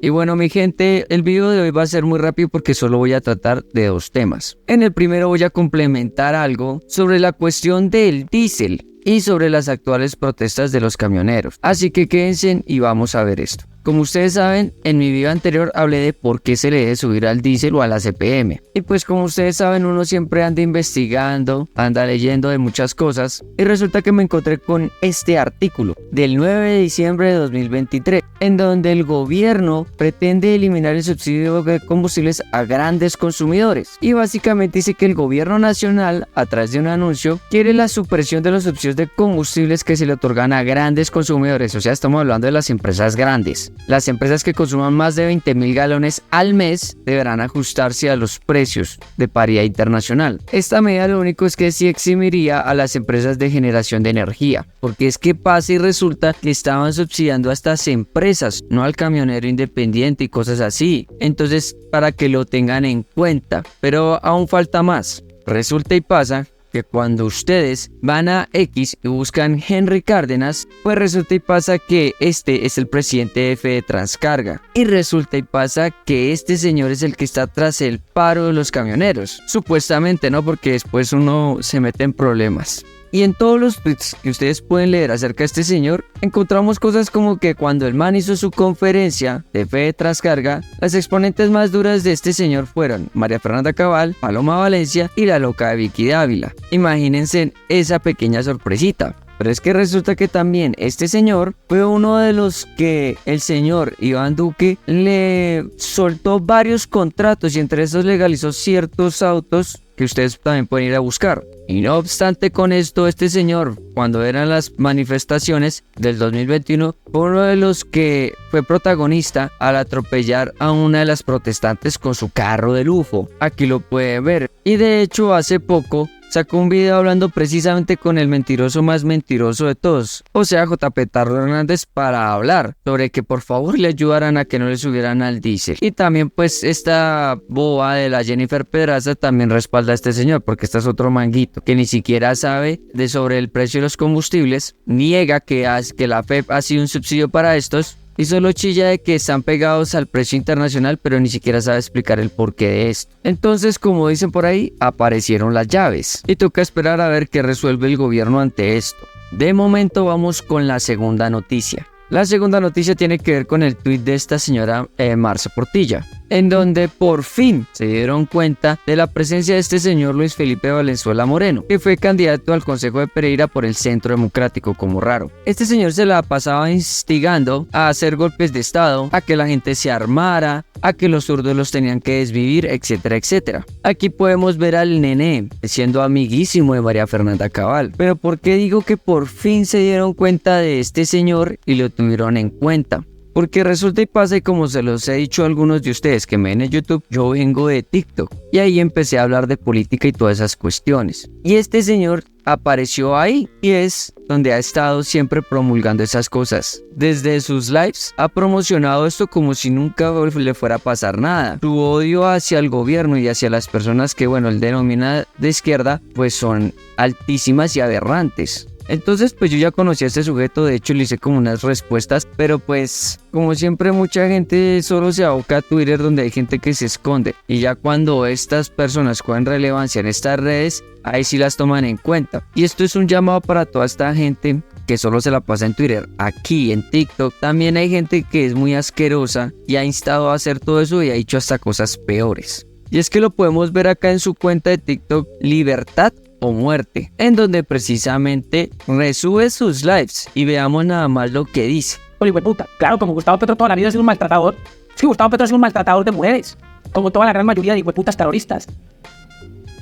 Y bueno, mi gente, el video de hoy va a ser muy rápido porque solo voy a tratar de 2 temas. En el primero voy a complementar algo sobre la cuestión del diésel y sobre las actuales protestas de los camioneros. Así que quédense y vamos a ver esto. Como ustedes saben, en mi video anterior hablé de por qué se le debe subir al diésel o a la CPM. Y pues como ustedes saben, uno siempre anda investigando, anda leyendo de muchas cosas. Y resulta que me encontré con este artículo del 9 de diciembre de 2023, en donde el gobierno pretende eliminar el subsidio de combustibles a grandes consumidores. Y básicamente dice que el gobierno nacional, a través de un anuncio, quiere la supresión de los subsidios de combustibles que se le otorgan a grandes consumidores. O sea, estamos hablando de las empresas grandes. Las empresas que consuman más de 20.000 galones al mes deberán ajustarse a los precios de paridad internacional. Esta medida lo único es que sí eximiría a las empresas de generación de energía, porque es que pasa y resulta que estaban subsidiando a estas empresas, no al camionero independiente y cosas así. Entonces, para que lo tengan en cuenta, pero aún falta más. Resulta y pasa que cuando ustedes van a X y buscan Henry Cárdenas, pues resulta y pasa que este es el presidente de Fede Transcarga. Y resulta y pasa que este señor es el que está tras el paro de los camioneros. Supuestamente, ¿no? Porque después uno se mete en problemas. Y en todos los tweets que ustedes pueden leer acerca de este señor, encontramos cosas como que cuando el man hizo su conferencia de Fede Transcarga, las exponentes más duras de este señor fueron María Fernanda Cabal, Paloma Valencia y la loca de Vicky Dávila. Imagínense esa pequeña sorpresita. Pero es que resulta que también este señor fue uno de los que el señor Iván Duque le soltó varios contratos y entre esos legalizó ciertos autos que ustedes también pueden ir a buscar. Y no obstante con esto, este señor, cuando eran las manifestaciones del 2021, fue uno de los que fue protagonista al atropellar a una de las protestantes con su carro de lujo. Aquí lo pueden ver. Y de hecho, hace poco sacó un video hablando precisamente con el mentiroso más mentiroso de todos, o sea, JP Tarro Hernández, para hablar sobre que por favor le ayudaran a que no le subieran al diésel. Y también pues esta boba de la Jennifer Pedraza también respalda a este señor, porque este es otro manguito que ni siquiera sabe de sobre el precio de los combustibles, niega que la FEP ha sido un subsidio para estos, y solo chilla de que están pegados al precio internacional, pero ni siquiera sabe explicar el porqué de esto. Entonces, como dicen por ahí, aparecieron las llaves. Y toca esperar a ver qué resuelve el gobierno ante esto. De momento vamos con la segunda noticia. La segunda noticia tiene que ver con el tuit de esta señora Marce Portilla, en donde por fin se dieron cuenta de la presencia de este señor Luis Felipe Valenzuela Moreno, que fue candidato al Consejo de Pereira por el Centro Democrático, como raro. Este señor se la pasaba instigando a hacer golpes de estado, a que la gente se armara, a que los zurdos los tenían que desvivir, etcétera, etcétera. Aquí podemos ver al Nené siendo amiguísimo de María Fernanda Cabal. Pero ¿por qué digo que por fin se dieron cuenta de este señor y lo tuvieron en cuenta? Porque resulta y pasa, y como se los he dicho a algunos de ustedes que me ven en YouTube, yo vengo de TikTok. Y ahí empecé a hablar de política y todas esas cuestiones. Y este señor apareció ahí y es donde ha estado siempre promulgando esas cosas. Desde sus lives ha promocionado esto como si nunca le fuera a pasar nada. Su odio hacia el gobierno y hacia las personas que, bueno, él denomina de izquierda, pues son altísimas y aberrantes. Entonces pues yo ya conocí a este sujeto, de hecho le hice como unas respuestas, pero pues como siempre mucha gente solo se aboca a Twitter, donde hay gente que se esconde, y ya cuando estas personas cogen relevancia en estas redes, ahí sí las toman en cuenta. Y esto es un llamado para toda esta gente que solo se la pasa en Twitter. Aquí en TikTok también hay gente que es muy asquerosa y ha instado a hacer todo eso y ha dicho hasta cosas peores. Y es que lo podemos ver acá en su cuenta de TikTok, Libertad o Muerte, en donde precisamente resube sus lives y veamos nada más lo que dice. Oye, puta, claro, como Gustavo Petro toda la vida ha sido un maltratador. Es que Gustavo Petro ha sido un maltratador de mujeres, como toda la gran mayoría de putas terroristas.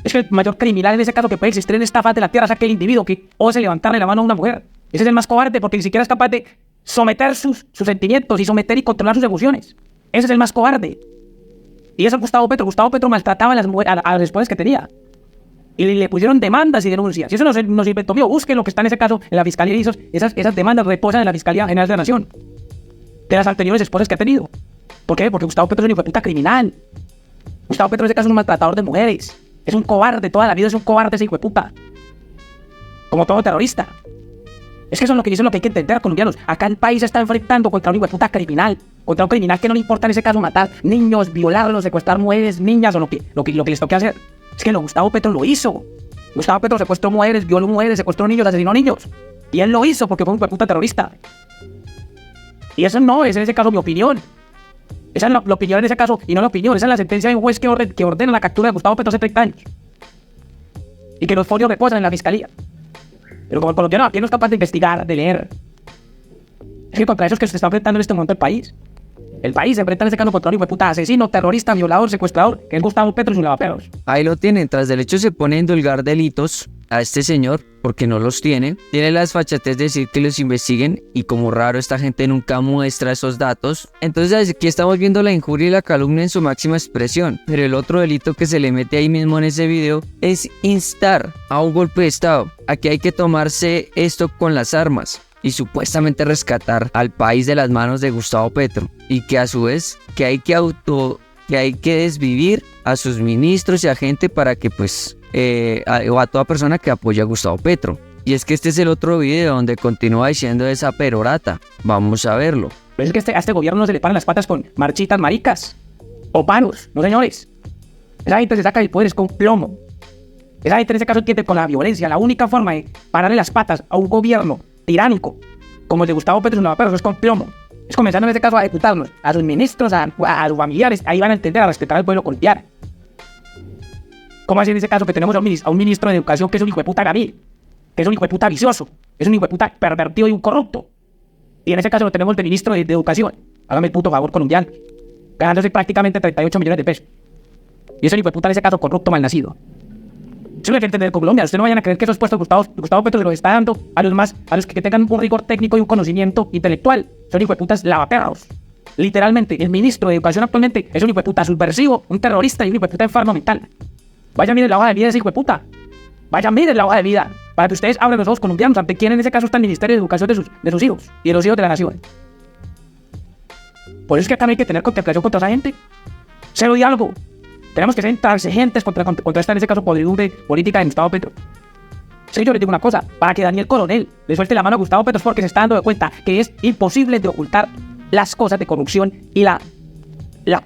Es que el mayor criminal en ese caso que puede existir en esta faz de la tierra es aquel individuo que ose levantarle la mano a una mujer. Ese es el más cobarde porque ni siquiera es capaz de someter sus sentimientos y someter y controlar sus emociones. Ese es el más cobarde. Y eso es Gustavo Petro. Gustavo Petro maltrataba a las esposas que tenía. Y le pusieron demandas y denuncias. Si eso no se inventó mío, busquen lo que está en ese caso en la fiscalía. Y esas demandas reposan en la Fiscalía General de la Nación de las anteriores esposas que ha tenido. ¿Por qué? Porque Gustavo Petro es un hijo de puta criminal. Gustavo Petro en ese caso es un maltratador de mujeres. Es un cobarde, toda la vida es un cobarde ese hijo de puta. Como todo terrorista. Es que eso es lo que hay que entender, colombianos. Acá el país se está enfrentando contra un hijo de puta criminal. contra un criminal que no le importa en ese caso matar niños, violarlos, secuestrar mujeres, niñas o lo que les toque hacer. Es que Gustavo Petro lo hizo. Gustavo Petro secuestró mujeres, violó mujeres, secuestró niños, asesinó niños. Y él lo hizo porque fue un puta terrorista. Y eso no es en ese caso mi opinión. Esa es la opinión en ese caso, y no la opinión, esa es la sentencia de un juez que ordena la captura de Gustavo Petro hace 30 años. Y que los folios reposan en la fiscalía. Pero como el colombiano aquí no es capaz de investigar, de leer. Es que contra eso es que se está enfrentando en este momento el país. El país se enfrenta en este caso contra un hijo de puta asesino, terrorista, violador, secuestrador, que es Gustavo Petro y un lavaperos. Ahí lo tienen, tras del hecho se pone a indulgar delitos a este señor, porque no los tiene. Tiene la desfachatez de decir que los investiguen, y como raro esta gente nunca muestra esos datos. Entonces aquí estamos viendo la injuria y la calumnia en su máxima expresión. Pero el otro delito que se le mete ahí mismo en ese video es instar a un golpe de estado. Aquí hay que tomarse esto con las armas y supuestamente rescatar al país de las manos de Gustavo Petro, y que a su vez que hay que desvivir a sus ministros y a gente para que pues o a toda persona que apoya a Gustavo Petro. Y es que este es el otro video donde continúa diciendo esa perorata. Vamos a verlo. Pero es que a este gobierno no se le paran las patas con marchitas maricas o paros, no señores. Esa gente se saca del poder es con plomo. Esa gente en ese caso entiende con la violencia. La única forma de pararle las patas a un gobierno tiránico como el de Gustavo Petro y es con plomo. Es comenzando en este caso a ejecutarnos, a sus ministros, a sus familiares. Ahí van a entender a respetar al pueblo colombiano. ¿Cómo así en ese caso que tenemos a un ministro de educación que es un hijo de puta gabil, que es un hijo de puta vicioso, es un hijo de puta pervertido y un corrupto? Y en ese caso lo tenemos de ministro de educación, hágame el puto favor, colombiano, ganándose prácticamente 38 millones de pesos. Y es un hijo de puta en ese caso corrupto, malnacido. Eso es lo que hay que entender con Colombia. Ustedes no vayan a creer que esos puestos Gustavo Petro se los está dando a los que tengan un rigor técnico y un conocimiento intelectual. Son hijo de putas lavaperros. Literalmente, el ministro de educación actualmente es un hijo de puta subversivo, un terrorista y un hijo de puta enfermo mental. Vaya, miren la hoja de vida de ese hijo de puta. Vaya, miren la hoja de vida. Para que ustedes abran los ojos colombianos ante quién en ese caso está el Ministerio de Educación de sus hijos y de los hijos de la nación. Por eso es que acá no hay que tener contemplación contra esa gente. Cero diálogo. Tenemos que ser intransigentes contra esta, en ese caso, podridumbre política de Gustavo Petro. Sí, yo les digo una cosa, para que Daniel Coronel le suelte la mano a Gustavo Petro es porque se está dando de cuenta que es imposible de ocultar las cosas de corrupción, y la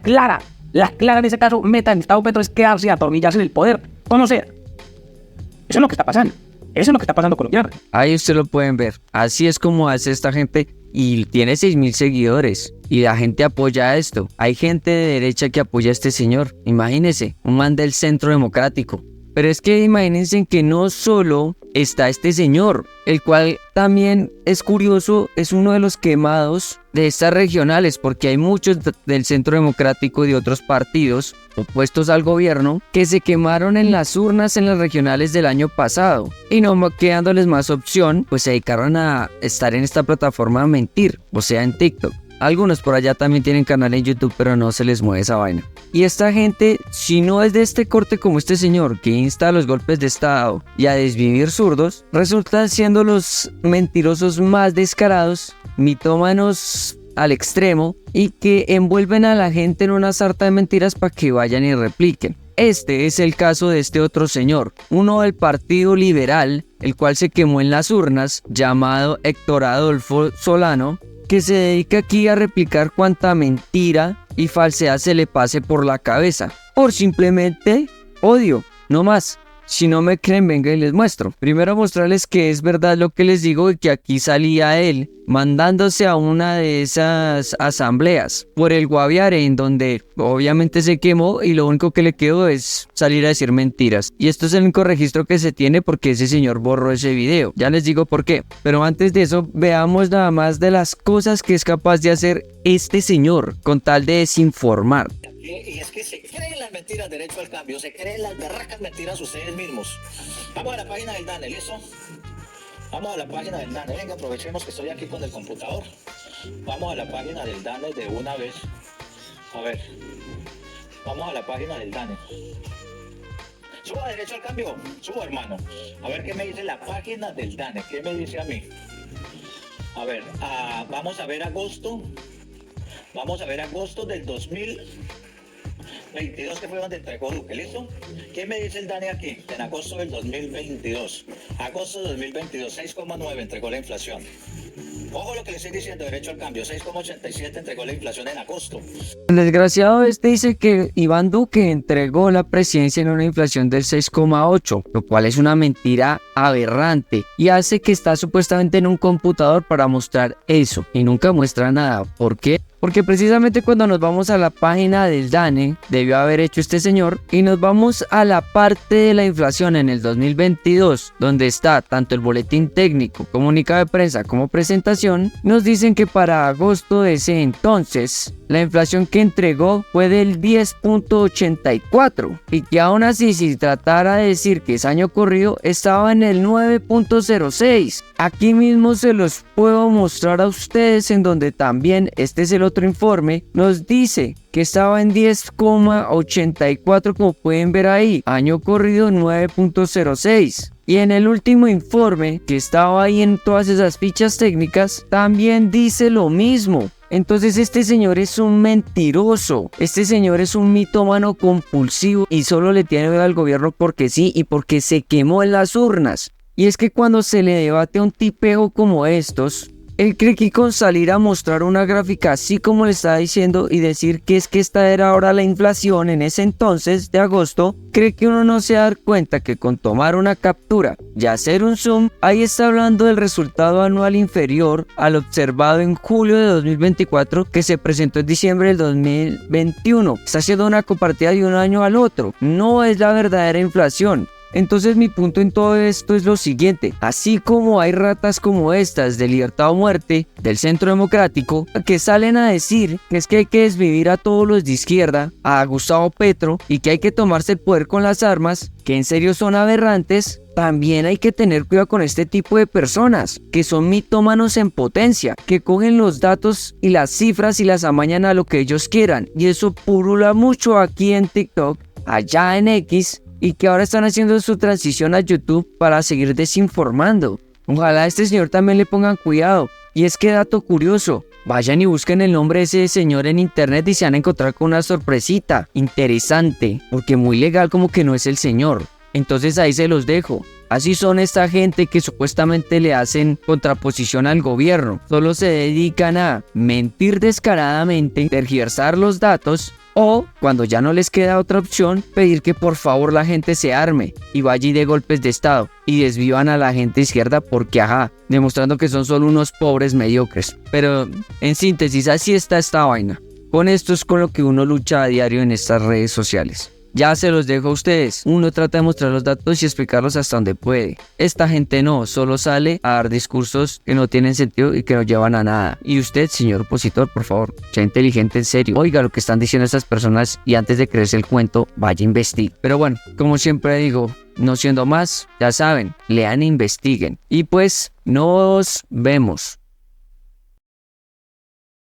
clara en ese caso meta de Gustavo Petro es quedarse y atornillarse en el poder, conocer. Eso es lo que está pasando. Eso es lo que está pasando con Colombiano. Ahí ustedes lo pueden ver. Así es como hace esta gente, y tiene 6.000 seguidores. Y la gente apoya esto. Hay gente de derecha que apoya a este señor. Imagínense, un man del Centro Democrático. Pero es que imagínense que no solo está este señor, el cual también es curioso, es uno de los quemados de estas regionales, porque hay muchos del Centro Democrático y de otros partidos opuestos al gobierno que se quemaron en las urnas en las regionales del año pasado, y no quedándoles más opción, pues se dedicaron a estar en esta plataforma a mentir, o sea, en TikTok. Algunos por allá también tienen canal en YouTube, pero no se les mueve esa vaina. Y esta gente, si no es de este corte como este señor que insta a los golpes de estado y a desvivir zurdos, resultan siendo los mentirosos más descarados, mitómanos al extremo, y que envuelven a la gente en una sarta de mentiras para que vayan y repliquen. Este es el caso de este otro señor, uno del Partido Liberal, el cual se quemó en las urnas, llamado Héctor Adolfo Solano, que se dedica aquí a replicar cuanta mentira y falsedad se le pase por la cabeza, por simplemente odio, no más. Si no me creen, venga y les muestro. Primero mostrarles que es verdad lo que les digo, y que aquí salía él mandándose a una de esas asambleas por el Guaviare, en donde obviamente se quemó y lo único que le quedó es salir a decir mentiras. Y esto es el único registro que se tiene porque ese señor borró ese video. Ya les digo por qué. Pero antes de eso, veamos nada más de las cosas que es capaz de hacer este señor con tal de desinformar. Y es que se creen las mentiras, derecho al cambio, se creen las berracas mentiras ustedes mismos. Vamos a la página del DANE, ¿listo? Vamos a la página del DANE, venga, aprovechemos que estoy aquí con el computador. Vamos a la página del DANE de una vez. A ver, vamos a la página del DANE. Suba derecho al cambio, suba hermano. A ver qué me dice la página del DANE, qué me dice a mí. A ver, vamos a ver agosto. Vamos a ver agosto del 2022, que fue donde entregó Duque, ¿listo? ¿Qué me dice el DANE aquí? En agosto del 2022. Agosto del 2022, 6,9 entregó la inflación. Ojo lo que le estoy diciendo, derecho al cambio, 6,87 entregó la inflación en agosto. El desgraciado dice que Iván Duque entregó la presidencia en una inflación del 6,8, lo cual es una mentira aberrante y hace que está supuestamente en un computador para mostrar eso y nunca muestra nada. ¿Por qué? Porque precisamente cuando nos vamos a la página del DANE, debió haber hecho este señor, y nos vamos a la parte de la inflación en el 2022, donde está tanto el boletín técnico, comunicado de prensa como presentación, nos dicen que para agosto de ese entonces, la inflación que entregó fue del 10,84 y que aún así si tratara de decir que es año corrido estaba en el 9,06. Aquí mismo se los puedo mostrar a ustedes en donde también este es el otro informe, nos dice que estaba en 10,84 como pueden ver ahí, año corrido 9,06. Y en el último informe que estaba ahí en todas esas fichas técnicas también dice lo mismo. Entonces este señor es un mentiroso, este señor es un mitómano compulsivo y solo le tiene miedo al gobierno porque sí y porque se quemó en las urnas. Y es que cuando se le debate a un tipejo como estos, él cree que con salir a mostrar una gráfica así como le estaba diciendo y decir que es que esta era ahora la inflación en ese entonces de agosto, cree que uno no se va a dar cuenta que con tomar una captura y hacer un zoom, ahí está hablando del resultado anual inferior al observado en julio de 2024 que se presentó en diciembre del 2021. Está haciendo una comparativa de un año al otro, no es la verdadera inflación. Entonces mi punto en todo esto es lo siguiente: así como hay ratas como estas de Libertad o Muerte del Centro Democrático que salen a decir que es que hay que desvivir a todos los de izquierda, a Gustavo Petro, y que hay que tomarse el poder con las armas, que en serio son aberrantes, también hay que tener cuidado con este tipo de personas que son mitómanos en potencia, que cogen los datos y las cifras y las amañan a lo que ellos quieran, y eso pulula mucho aquí en TikTok, allá en X, y que ahora están haciendo su transición a YouTube para seguir desinformando. Ojalá a este señor también le pongan cuidado. Y es que dato curioso, vayan y busquen el nombre de ese señor en internet y se van a encontrar con una sorpresita interesante, porque muy legal como que no es el señor. Entonces ahí se los dejo. Así son esta gente que supuestamente le hacen contraposición al gobierno. Solo se dedican a mentir descaradamente, tergiversar los datos, o, cuando ya no les queda otra opción, pedir que por favor la gente se arme y vaya y dé golpes de estado y desvivan a la gente izquierda porque demostrando que son solo unos pobres mediocres. Pero en síntesis, así está esta vaina. Con esto es con lo que uno lucha a diario en estas redes sociales. Ya se los dejo a ustedes. Uno trata de mostrar los datos y explicarlos hasta donde puede. Esta gente no, solo sale a dar discursos que no tienen sentido y que no llevan a nada. Y usted, señor opositor, por favor, sea inteligente en serio. Oiga lo que están diciendo estas personas y antes de creerse el cuento, vaya a investigar. Pero bueno, como siempre digo, no siendo más, ya saben, lean e investiguen. Y pues, nos vemos.